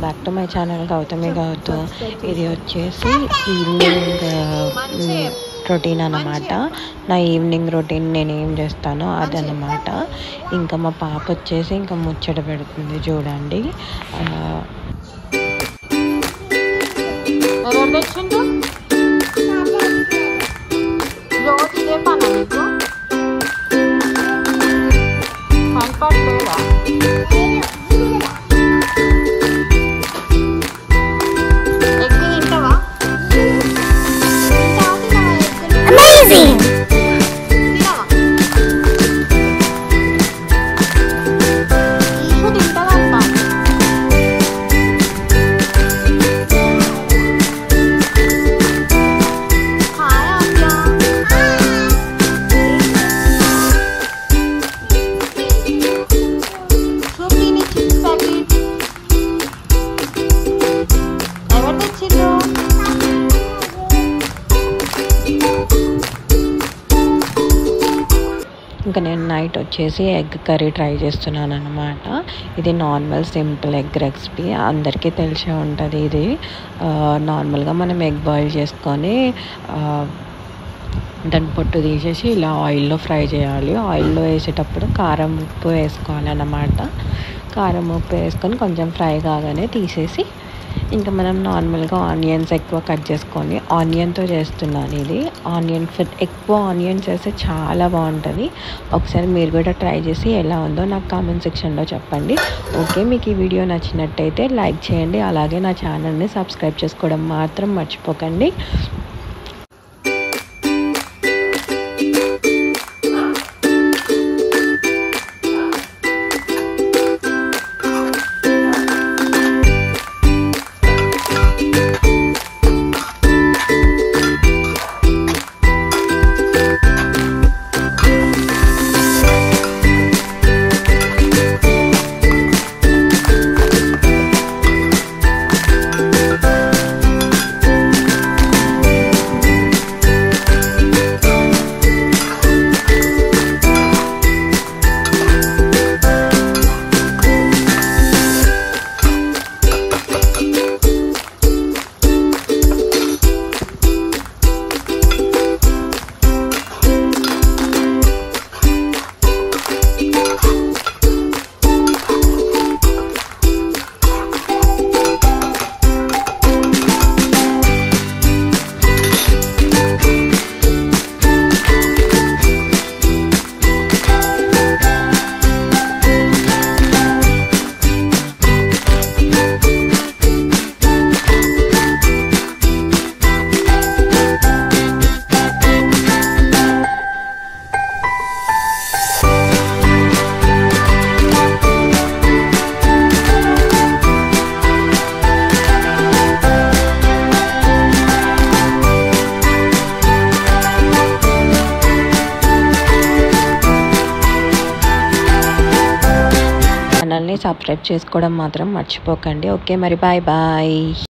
Back to my channel Gautami Gouthu. ఇది వచ్చేసి evening routine అన్నమాట. నా ఈవినింగ్ రొటీన్ నేను ఏం చేస్తానో అదనమాట. ఇంకా మా పాప వచ్చేసి ఇంకా ముచ్చట పెడుతుంది చూడండి. ఇంకా నేను నైట్ వచ్చేసి ఎగ్ కర్రీ ట్రై చేస్తున్నాను అనమాట. ఇది నార్మల్ సింపుల్ ఎగ్ రెసిపీ, అందరికీ తెలిసే ఉంటుంది. ఇది నార్మల్గా మనం ఎగ్ బాయిల్ చేసుకొని దాని పొట్టు తీసేసి ఇలా ఆయిల్లో ఫ్రై చేయాలి. ఆయిల్లో వేసేటప్పుడు కారం ఉప్పు వేసుకోవాలన్నమాట. కారం ఉప్పు వేసుకొని కొంచెం ఫ్రై కాగానే తీసేసి ఇంకా మనం నార్మల్గా ఆనియన్స్ ఎక్కువ కట్ చేసుకొని, ఆనియన్తో చేస్తున్నాను ఇది. ఎక్కువ ఆనియన్స్ వేస్తే చాలా బాగుంటుంది. ఒకసారి మీరు కూడా ట్రై చేసి ఎలా ఉందో నాకు కామెంట్ సెక్షన్లో చెప్పండి. ఓకే, మీకు ఈ వీడియో నచ్చినట్టయితే లైక్ చేయండి. అలాగే నా ఛానల్ని సబ్స్క్రైబ్ చేసుకోవడం మాత్రం మర్చిపోకండి. ఛానల్ని సబ్స్క్రైబ్ చేసుకోవడం మాత్రం మర్చిపోకండి. ఓకే, మరి బాయ్ బాయ్.